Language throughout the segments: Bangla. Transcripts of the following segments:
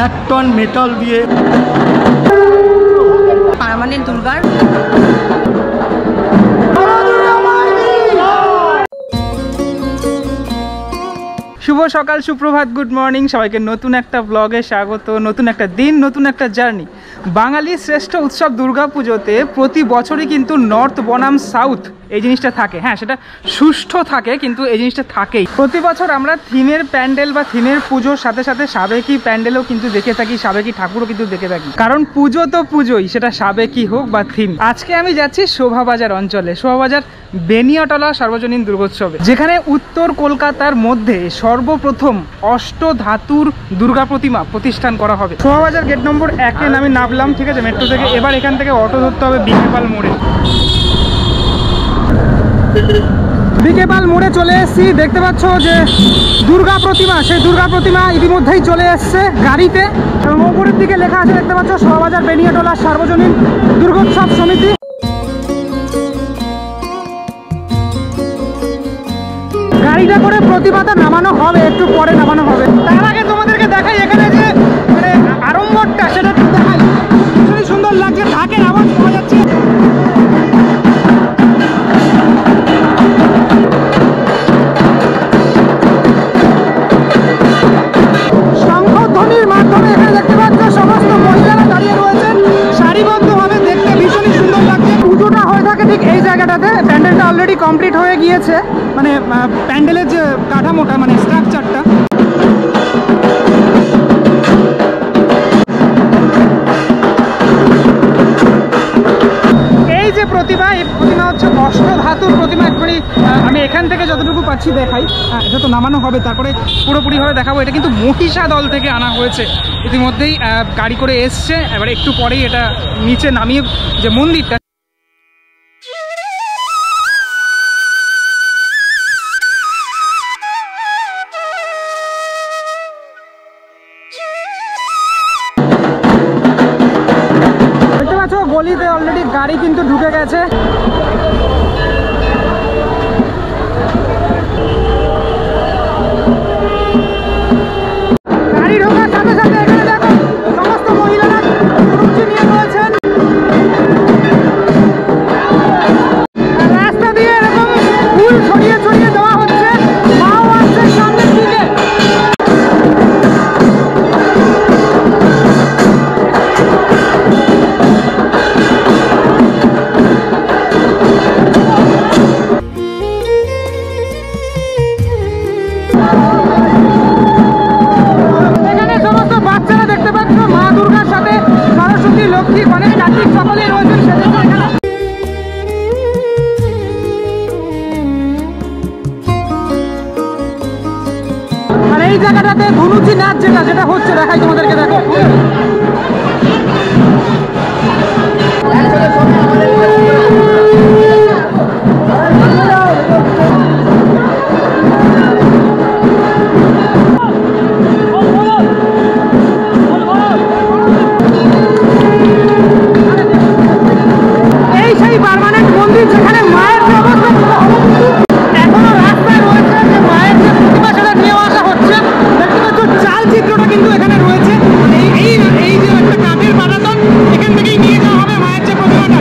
1 টন মেটাল দিয়ে পার্মানেন্ট দুর্গার শুভ সকাল, সুপ্রভাত, গুড মর্নিং সবাইকে। নতুন একটা ব্লগে স্বাগত। নতুন একটা দিন, নতুন একটা জার্নি। বাঙালির শ্রেষ্ঠ উৎসব দুর্গাপুজোতে প্রতি বছরই কিন্তু নর্থ বনাম সাউথ এই জিনিসটা থাকে। হ্যাঁ, সেটা সুষ্ঠু থাকে, কিন্তু এই জিনিসটা থাকেই। প্রতি বছর আমরা থিমের প্যান্ডেল বা থিমের পুজোর সাথে সাথে সাবেকি প্যান্ডেলও কিন্তু দেখে থাকি, সাবেকি ঠাকুরও কিন্তু দেখে থাকি, কারণ পুজো তো পুজোই, সেটা সাবেকি হোক বা থিম। আজকে আমি যাচ্ছি শোভাবাজার অঞ্চলে, শোভাবাজার বেনিয়াটলা সার্বজনীন দুর্গোৎসবে, যেখানে উত্তর কলকাতার মধ্যে সর্বপ্রথম অষ্টধাতুর দুর্গা প্রতিমা প্রতিষ্ঠান করা হবে। শোভাবাজার গেট নম্বর 1-এ আমি নামলাম, ঠিক আছে, মেট্রো থেকে। এবার এখান থেকে অটো ধরতে হবে বিকেপাল মোড়ে। বিকেপাল মোড়ে চলে এসেছি। দেখতে পাচ্ছ যে দুর্গা প্রতিমা, সেই দুর্গা প্রতিমা ইতিমধ্যেই চলে এসছে গাড়িতে, এবং উপরের দিকে লেখা আছে, দেখতে পাচ্ছ, শোভাবাজার বেনিয়াটলা সার্বজনীন দুর্গোৎসব সমিতি। গাড়িটা করে প্রতিমাটা নামানো হবে, একটু পরে নামানো হবে। তার আগে তোমাদেরকে দেখাই এখানে যে মানে আড়ম্বরটা, সেটা একটু দেখাই। ভীষণই সুন্দর লাগছে, ঢাকের আওয়াজ পাওয়া যাচ্ছে। শঙ্খধ্বনির মাধ্যমে এখানে দেখতে পাচ্ছ সমস্ত মহিলারা দাঁড়িয়ে রয়েছেন সারিবদ্ধভাবে, দেখতে ভীষণই সুন্দর লাগছে। পুজোটা হয়ে থাকে ঠিক এই জায়গাটাতে। প্যান্ডেলটা অলরেডি কমপ্লিট হয়ে গিয়েছে, মানে প্যান্ডেলের যে কাঠামোটা, মানে স্ট্রাকচারটা। এই যে প্রতিমা, এই প্রতিমা হচ্ছে অষ্টধাতুর প্রতিমা। এক্ষুনি আমি এখান থেকে যতটুকু পাচ্ছি দেখাই, এটা তো নামানো হবে, তারপরে পুরোপুরিভাবে দেখাবো। এটা কিন্তু মহিষা দল থেকে আনা হয়েছে, ইতিমধ্যেই গাড়ি করে এসছে। এবারে একটু পরেই এটা নিচে নামিয়ে যে মন্দিরটা, গলিতে অলরেডি গাড়ি কিন্তু ঢুকে গেছে। গাড়ি ঢোকার সাথে সাথে এখানে দেখো সমস্ত মহিলারা রুচি নিয়ে রয়েছেন। রাস্তা দিয়ে এরকম ফুল ছড়িয়ে ছড়িয়ে দেওয়া হচ্ছে, মাও আসছে সামনের দিকে। এখানে সমস্ত বাচ্চারা দেখতে পাচ্ছ মা দুর্গার সাথে সরস্বতী, লক্ষ্মী, গণেশ, কার্তিক সকলেই রয়েছেন সেজন্য এখানে। আর এই জায়গাটাতে ধনুচি নাচ যেটা হচ্ছে দেখাই তোমাদেরকে, দেখো। এই সেই পার্মানেন্ট মন্দির যেখানে মায়ের যে অবস্থা, এখনো রাস্তায় রয়েছে যে মায়ের যে প্রতিমা সেটা নিয়ে আসা হচ্ছে। দেখতে পাচ্ছ চাল চিত্রটা কিন্তু এখানে রয়েছে। এই যে একটা কাঠের বানাতন, এখান থেকেই নিয়ে যাওয়া হবে মায়ের যে প্রতিমাটা।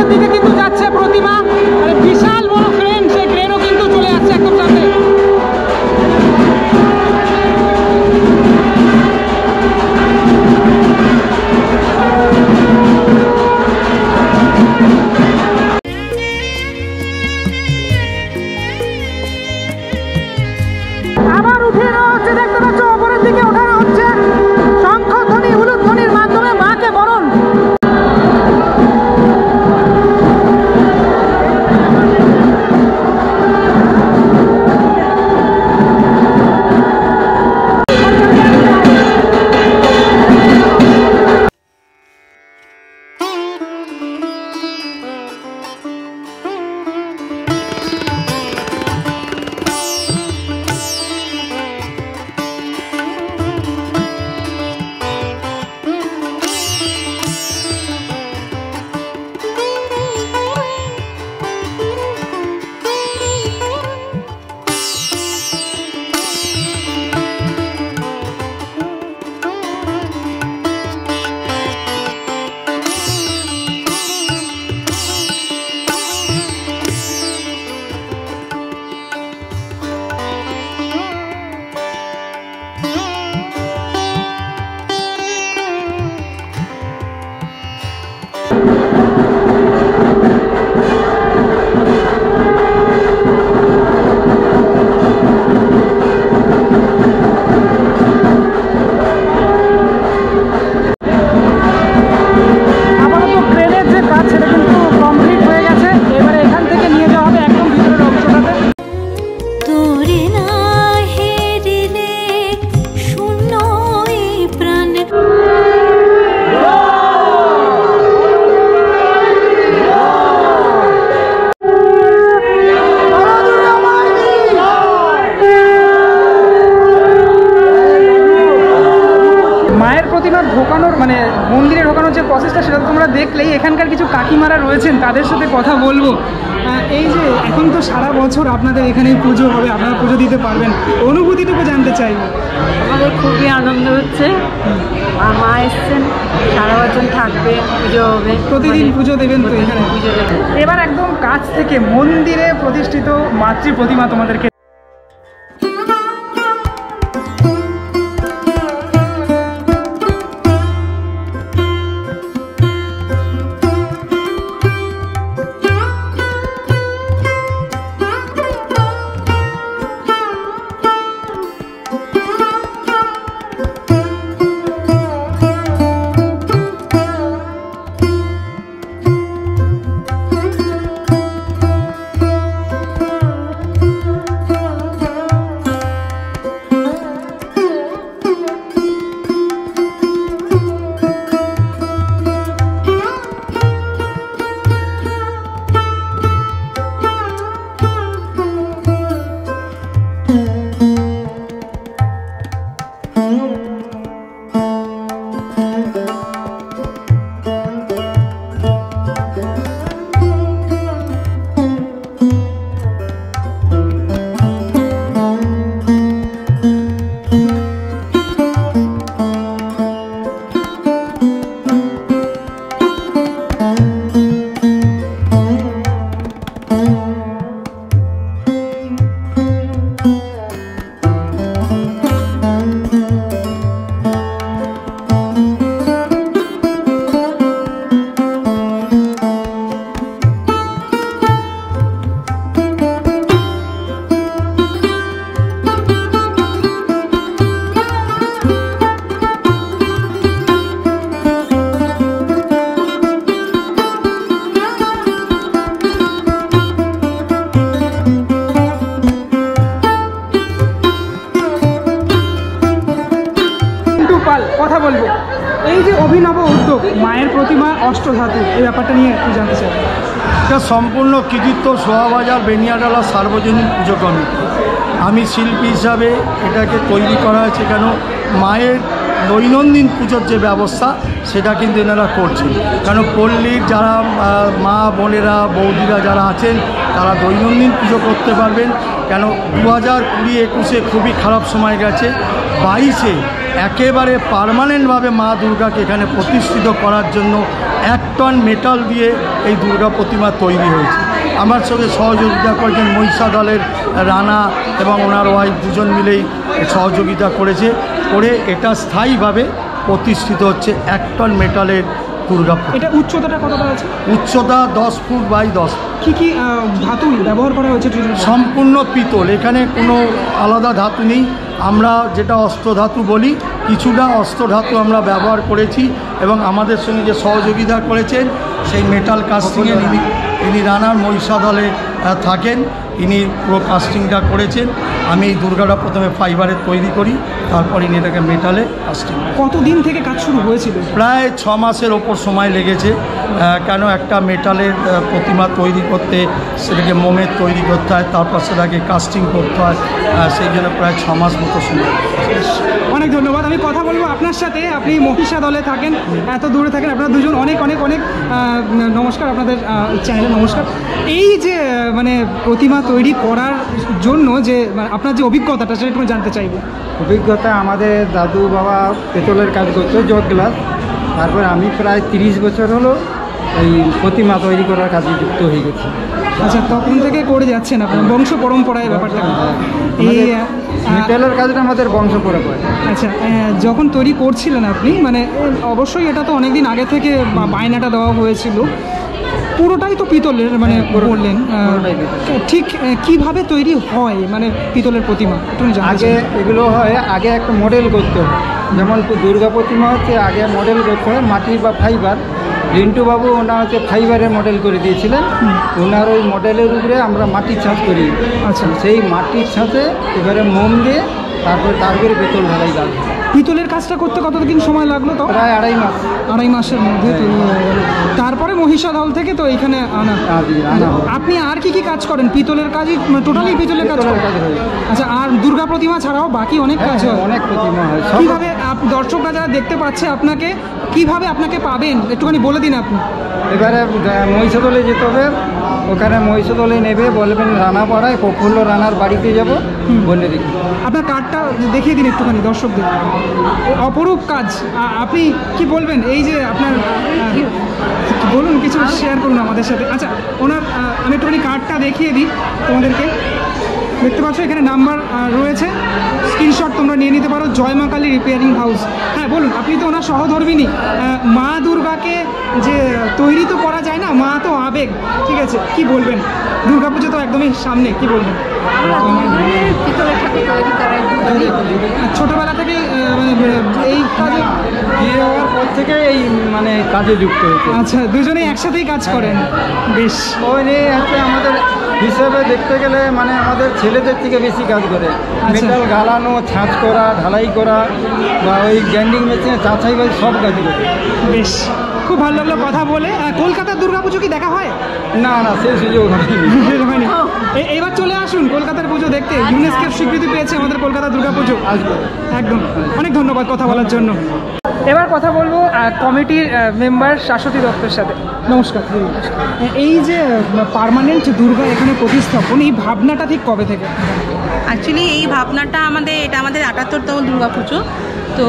ওপরের দিকে কিন্তু যাচ্ছে প্রতিমা, মানে বিশাল বড় ক্রেন, সেই ক্রেনও কিন্তু চলে আসছে একদম সামনে। আবার উঠিয়ে নেওয়া হচ্ছে, দেখতে পাচ্ছ ওপরের দিকে ওঠানো হচ্ছে শঙ্খধ্বনি হুলুধ্বনির মাধ্যমে মাকে বরণ। ঢোকানোর মানে মন্দিরে ঢোকানোর যে প্রসেসটা সেটা তোমরা দেখলেই। এখানকার কিছু কাকিমারা রয়েছেন, তাদের সাথে কথা বলবো। এই যে এখন তো সারা বছর আপনাদের এখানে পুজো হবে, আপনারা পুজো দিতে পারবেন, অনুভূতিটুকু জানতে চাইব। আমাদের খুবই আনন্দ হচ্ছে, মা এসছেন, সারা বছর থাকবে, পুজো হবে, প্রতিদিন পুজো দেবেন তো এখানে? পুজো দেবেন। এবার একদম কাছ থেকে মন্দিরে প্রতিষ্ঠিত মাতৃ প্রতিমা তোমাদেরকে কথা বলবো। এই যে অভিনব উদ্যোগ মায়ের প্রতিমা অষ্টধাতু, এই ব্যাপারটা নিয়ে একটু জানতে চাই। এটা সম্পূর্ণ কৃতিত্ব শোভাবাজার বেনিয়াডালা সার্বজনীন পুজো কমিটি। আমি শিল্পী হিসাবে এটাকে তৈরি করা হয়েছে, কেন মায়ের দৈনন্দিন পুজোর যে ব্যবস্থা সেটা কিন্তু এনারা করছেন। কারণ পল্লীর যারা মা বোনেরা বৌদিরা যারা আছেন তারা দৈনন্দিন পুজো করতে পারবেন, কেন 2020-21 খুবই খারাপ সময় গেছে, 22-এ একেবারে পার্মানেন্টভাবে মা দুর্গাকে এখানে প্রতিষ্ঠিত করার জন্য 1 টন মেটাল দিয়ে এই দুর্গা প্রতিমা তৈরি হয়েছে। আমার সঙ্গে সহযোগিতা করেছেন মহিষা দলের রানা এবং ওনার ওয়াইফ, দুজন মিলেই সহযোগিতা করে এটা স্থায়ীভাবে প্রতিষ্ঠিত হচ্ছে 1 টন মেটালের দুর্গা প্রতিমা। এটা উচ্চতাটা কতটা আছে? উচ্চতা 10 ফুট বাই 10। কি ধাতু ব্যবহার করা হয়েছে? সম্পূর্ণ পিতল, এখানে কোনো আলাদা ধাতু নেই। আমরা যেটা অস্ত্র ধাতু বলি, কিছুটা অস্ত্র ধাতু আমরা ব্যবহার করেছি এবং আমাদের সঙ্গে যে সহযোগিতা করেছেন সেই মেটাল কাস্টিংয়ে ইনি রানার মহিষা দলে থাকেন, ইনি পুরো কাস্টিংটা করেছেন। আমি এই দুর্গাটা প্রথমে ফাইবারের তৈরি করি, তারপর ইনি এটাকে মেটালে কাস্টিং। কতদিন থেকে কাজ শুরু হয়েছিল? প্রায় 6 মাসের ওপর সময় লেগেছে, কেন একটা মেটালের প্রতিমা তৈরি করতে সেটাকে মোমের তৈরি করতে হয়, তারপর সেটাকে কাস্টিং করতে হয়, সেই জন্য প্রায় 6 মাস মতো সময়। অনেক ধন্যবাদ। আমি কথা বলবো আপনার সাথে, আপনি মহিষা দলে থাকেন, এত দূরে থাকেন, আপনারা দুজন অনেক অনেক অনেক নমস্কার, আপনাদের চ্যানেলে নমস্কার। এই যে মানে প্রতিমা তৈরি করার জন্য যে আপনার যে অভিজ্ঞতাটা সেটা একটু জানতে চাইবো। অভিজ্ঞতা, আমাদের দাদু বাবা পেতলের কাজ করতো, জগ গ্লাস। তারপর আমি প্রায় 30 বছর হলো এই প্রতিমা তৈরি করার কাজে যুক্ত হয়ে গেছি। আচ্ছা, তখন থেকে করে যাচ্ছেন আপনার বংশ পরম্পরায় ব্যাপারটা? এই মেটালের কাজটা আমাদের বংশ পরম্পরা। আচ্ছা, যখন তৈরি করছিলেন আপনি, মানে অবশ্যই এটা তো অনেক দিন আগে থেকে বায়নাটা দেওয়া হয়েছিল, পুরোটাই তো পিতলের মানে বললেন, ঠিক কিভাবে তৈরি হয় মানে পিতলের প্রতিমা একটু আগে এগুলো হয়, আগে একটা মডেল করতে হয়। যেমন দুর্গা প্রতিমা হচ্ছে আগে মডেল করতে হয় মাটি বা ফাইবার। রিন্টু বাবু ওনার হচ্ছে ফাইবারের মডেল করে দিয়েছিলেন, ওনার ওই মডেলের উপরে আমরা মাটির ছাঁচ করি। আচ্ছা, সেই মাটির ছাঁচে এবারে মোম দিয়ে তারপরে পেতল ঢালাই কাজ। পিতলের কাজটা করতে কতদিন সময় লাগলো? তো প্রায় 2.5 মাস। 2.5 মাসের মধ্যে তৈরি হয়ে গেল। তারপরে মহিষা দল থেকে তো এখানে আনা। আপনি আর কি কাজ করেন? পিতলের কাজই, টোটালি পিতলের কাজ করেন? আচ্ছা, আর দুর্গা প্রতিমা ছাড়াও বাকি অনেক কাজ হয়? অনেক প্রতিমা হয়। কীভাবে দর্শকরা যারা দেখতে পাচ্ছে আপনাকে, কিভাবে আপনাকে পাবেন একটুখানি বলে দিন আপনি। এবারে মহিষা দলে যেতে হবে, ওখানে মহিষা দলে নেবে, বলবেন রানাপাড়ায় প্রফুল্ল রানার বাড়িতে যাব, বলে দিন। আপনার কার্ডটা দেখিয়ে দিন একটুখানি দর্শকদের। অপরূপ কাজ, আপনি কি বলবেন? এই যে আপনার বলুন, কিছু শেয়ার করুন আমাদের সাথে। আচ্ছা, ওনার আমি একটুখানি কার্ডটা দেখিয়ে দিই তোমাদেরকে। দেখতে পাচ্ছ এখানে নাম্বার রয়েছে, স্ক্রিনশট তোমরা নিয়ে নিতে পারো। জয় মা কালী রিপেয়ারিং হাউস। হ্যাঁ বলুন, আপনি তো ওনার সহধর্মিনী। মা দুর্গাকে যে তৈরি তো করা যায় না, মা তো আবেগ, ঠিক আছে, কি বলবেন? দুর্গাপুজো তো একদমই সামনে, কি বলবেন? ছোটবেলা থেকে এই কাজে বিয়ে হওয়ার পর থেকে এই মানে কাজে যুক্ত হয়েছে। আচ্ছা, দুজনেই একসাথেই কাজ করেন, বেশ। ওই নিয়ে হচ্ছে আমাদের হিসাবে দেখতে গেলে মানে আমাদের ছেলেদের থেকে বেশি কাজ করে। মেটাল গালানো, ছাঁচ করা, ঢালাই করা বা ওই গ্যান্ডিং মেশিনে চাঁচাই বাই সব কাজ করে। বেশ, খুব ভালো লাগলো কথা বলে। কলকাতার দুর্গাপুজো কি দেখা হয়? না না, সেই সুযোগ হয়নি। এবার চলে আসুন কলকাতার পুজো দেখতে। ইউনেস্কোর স্বীকৃতি পেয়েছে আমাদের কলকাতা দুর্গাপুজো। আসবো একদম। অনেক ধন্যবাদ কথা বলার জন্য। এবার কথা বলবো কমিটির মেম্বার শাশ্বতী দত্তের সাথে। নমস্কার। এই যে পার্মানেন্ট দুর্গা এখানে প্রতিস্থাপন, এই ভাবনাটা ঠিক কবে থেকে? অ্যাকচুয়ালি এই ভাবনাটা এটা আমাদের 78তম দুর্গা পুজো। তো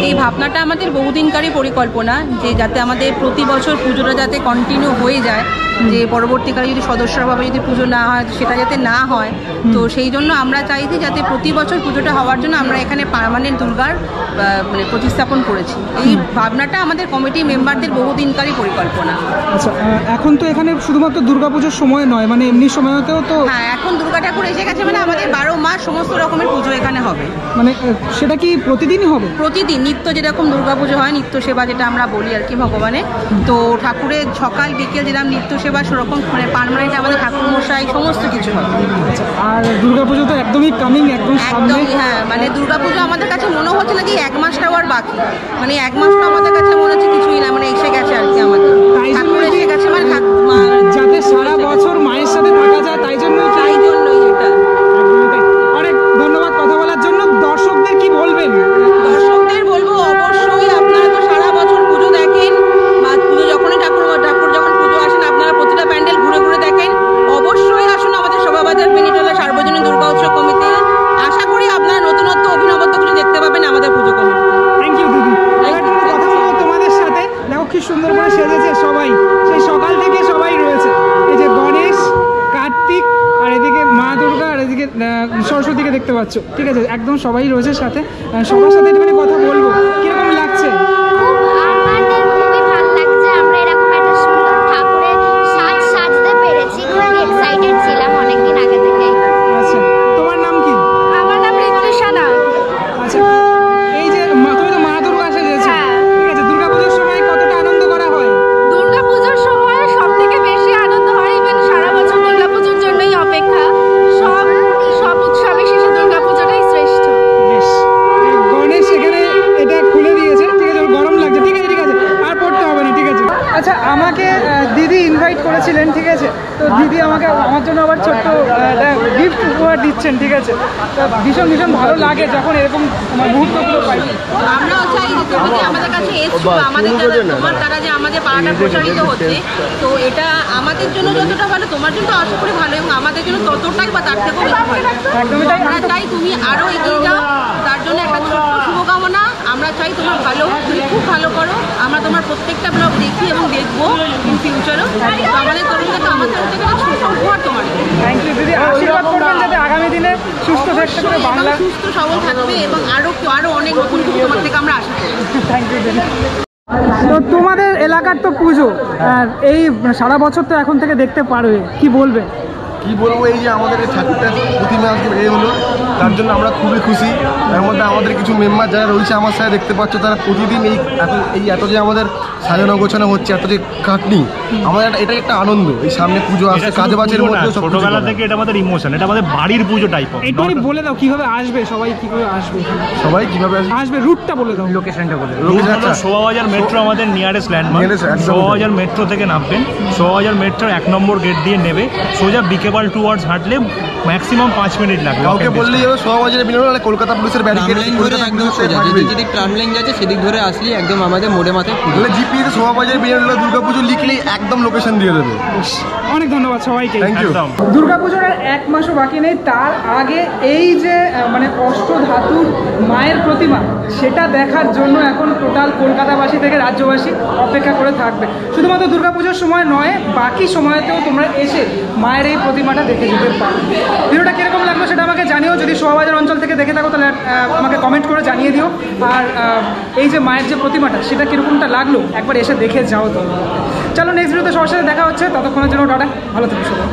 এই ভাবনাটা আমাদের বহুদিনকারই পরিকল্পনা, যে যাতে আমাদের প্রতি বছর পুজোটা যাতে কন্টিনিউ হয়ে যায়, যে পরবর্তীকালে যদি সদস্যভাবে যদি পুজো না হয় সেটা যাতে না হয়। তো সেই জন্য আমরা চাইছি যাতে প্রতি বছর পুজোটা হওয়ার জন্য আমরা এখানে পার্মানেন্ট দুর্গার মানে প্রতিস্থাপন করেছি। এই ভাবনাটা আমাদের কমিটি মেম্বারদের বহুদিনকারই পরিকল্পনা। আচ্ছা, এখন তো এখানে শুধুমাত্র দুর্গাপুজোর সময় নয়, মানে এমনি সময়তেও তো? হ্যাঁ, এখন দুর্গা ঠাকুর এসে গেছে, মানে আমাদের 12 মাস সমস্ত রকমের পুজো এখানে হবে। মানে সেটা কি প্রতিদিনই হবে? প্রতিদিন নিত্য যেরকম দুর্গাপুজো হয়, নিত্য সেবা যেটা আমরা বলি আর কি ভগবানের, তো ঠাকুরের সকাল বিকেল যেরকম নিত্য সেবা সেরকম মানে পার্মানেন্ট আমাদের ঠাকুর মশাই সমস্ত কিছু হবে। আর দুর্গাপুজো তো একদমই কামিং, একদম সামনে। হ্যাঁ, মানে দুর্গাপুজো আমাদের কাছে মনে হচ্ছে না কি 1 মাসটাও আর বাকি, মানে 1 মাসটা আমাদের কাছে মনে হচ্ছে কিছুই না, মানে এসে গেছে আর কি। আমাদের ঠাকুর এসে গেছে, মানে যাতে সারা বছর মায়ের সাথে থাকা যায়, তাই জন্যই এটা। অনেক ধন্যবাদ কথা বলার জন্য। দর্শকদের কি বলবেন? দর্শকদের বলবো, অবশ্যই আপনারা তো সারা বছর পুজো দেখেন, বা পুজো যখনই ঠাকুর যখন পুজো আসেন আপনারা প্রতিটা প্যান্ডেল ঘুরে ঘুরে দেখেন। অবশ্যই আসুন আমাদের শোভাবাজার পেনিটলা সার্বজনীন দুর্গা দেখতে পাচ্ছ, ঠিক আছে, একদম সবাই রয়েছে সাথে, সবার সাথে একটুখানি কথা বলবো, কিরকম লাগছে? আমাদের খুবই ভালো লাগছে, আমরা এরকম একটা সুন্দর ঠাকুরের সাজতে পেরেছি, খুবই এক্সাইটেড ছিলাম অনেকদিন আগে থেকে। আচ্ছা, তোমার নাম কি? আমার নাম ঋতুষা নাগ। আচ্ছা, এই যে তুমি তো মা দুর্গা সেজেছো, ঠিক আছে, দুর্গাপুজোর সময় কতটা আনন্দ করা হয়? দুর্গাপুজোর সময় সব থেকে বেশি আনন্দ হয়, ইভেন সারা বছর দুর্গাপুজোর জন্যই অপেক্ষা, সব উৎসবের শেষে দুর্গাপুজোটাই শ্রেষ্ঠ। বেশ, গণেশ এখানে এটা খুলে দিয়েছে, ঠিক আছে, ওর গরম লাগছে, ঠিক আছে, ঠিক আছে, আর পড়তে হবে না, ঠিক আছে। আচ্ছা, আমাকে দিদি ইনভাইট করেছিলেন, ঠিক আছে, তো দিদি আমাকে আমার জন্য আবার ছোট্ট গিফট উপহার দিচ্ছেন, ঠিক আছে, তো ভীষণ ভীষণ ভালো লাগে যখন এরকম মুহূর্তগুলো পাই। আমরাও চাই যে তুমি যে আমাদের কাছে এসছো, আমাদের তোমার দ্বারা যে আমাদের পাড়াটা প্রসারিত হচ্ছে, তো এটা আমাদের জন্য যতটা ভালো, তোমার জন্য আশা করি ভালো, এবং আমাদের জন্য ততটাই বা তার থেকেও বেশি ভালো। একদমই তাই। আমরা চাই তুমি আরও এগিয়ে যাও, তার জন্য একটা ছোট্ট শুভকামনা। আমরা চাই তোমার ভালো, তুমি খুব ভালো করো। আমরা তোমার প্রত্যেকটা ব্লগ দেখি এবং দেখবো ইন ফিউচারও। তো আমাদের তরফ থেকে আমার তরফ থেকে একটা ছোট্ট উপহার তোমার। থ্যাংক ইউ দিদি, আশীর্বাদ করবেন যাতে আগামী দিনে সুস্থ থাকতে পারে বাংলা, সুস্থ সবল থাকবে, এবং আরও অনেক নতুন কিছু তোমার থেকে আমরা আশা করি। থ্যাংক ইউ দিদি। তো তোমাদের এলাকার তো পুজো, আর এই সারা বছর তো এখন থেকে দেখতে পারবে, কি বলবে? কি বলবো, এই যে আমাদের এই ঠাকুরটা প্রতিমা আজকে এ হলো, তার জন্য আমরা খুবই খুশি। তার মধ্যে আমাদের কিছু মেম্বার যারা রয়েছে আমার সাথে দেখতে পাচ্ছ, তারা প্রতিদিন এত যে আমাদের সাজানো গোছানো হচ্ছে, এত যে খাটনি, আমাদের এটা একটা আনন্দ। এই সামনে পুজো আসছে, কাজে বাজের মধ্যে ছোটবেলা থেকে এটা আমাদের ইমোশন, এটা আমাদের বাড়ির পুজো টাইপ। একটু বলে দাও কিভাবে আসবে, সবাই কিভাবে আসবে, সবাই কিভাবে আসবে রুটটা বলে দাও, লোকেশনটা বলে। শোভাবাজার মেট্রো আমাদের নিয়ারেস্ট ল্যান্ডমার্ক। শোভাবাজার মেট্রো থেকে নামবেন, শোভাবাজার মেট্রোর 1 নম্বর গেট দিয়ে নেবে, সোজা বিকেবাল টুয়ার্ডস হাঁটলে ম্যাক্সিমাম 5 মিনিট লাগবে। কাউকে বললেই হবে শোভাবাজারে বিনোদন, কলকাতা পুলিশের ব্যারিকেড একদম সোজা, যেদিক ট্রামলাইন যাচ্ছে সেদিক ধরে আসলে একদম আমাদের মোড়ে মাথায় জিপিতে শোভাবাজার বিনোদন দুর্গাপুজো লিখলেই একদম লোকেশন দিয়ে দেবে। অনেক ধন্যবাদ সবাইকে। Thank you. দুর্গাপুজোর আর 1 মাসও বাকি নেই, তার আগে এই যে মানে অষ্টধাতুর মায়ের প্রতিমা, সেটা দেখার জন্য এখন টোটাল কলকাতাবাসী থেকে রাজ্যবাসী অপেক্ষা করে থাকবে। শুধুমাত্র দুর্গাপুজোর সময় নয়, বাকি সময়তেও তোমরা এসে মায়ের এই প্রতিমাটা দেখে যেতে পারো। ভিডিওটা কীরকম লাগলো সেটা আমাকে জানিও, যদি শোভাবাজার অঞ্চল থেকে দেখে থাকো তাহলে আমাকে কমেন্ট করে জানিয়ে দিও। আর এই যে মায়ের যে প্রতিমাটা, সেটা কীরকমটা লাগলো একবার এসে দেখে যাও তো। চলো, নেক্সট ভিডিওতে সবার সাথে দেখা হচ্ছে, ততক্ষণের জন্য টাটা, ভালো থেকো সবাই।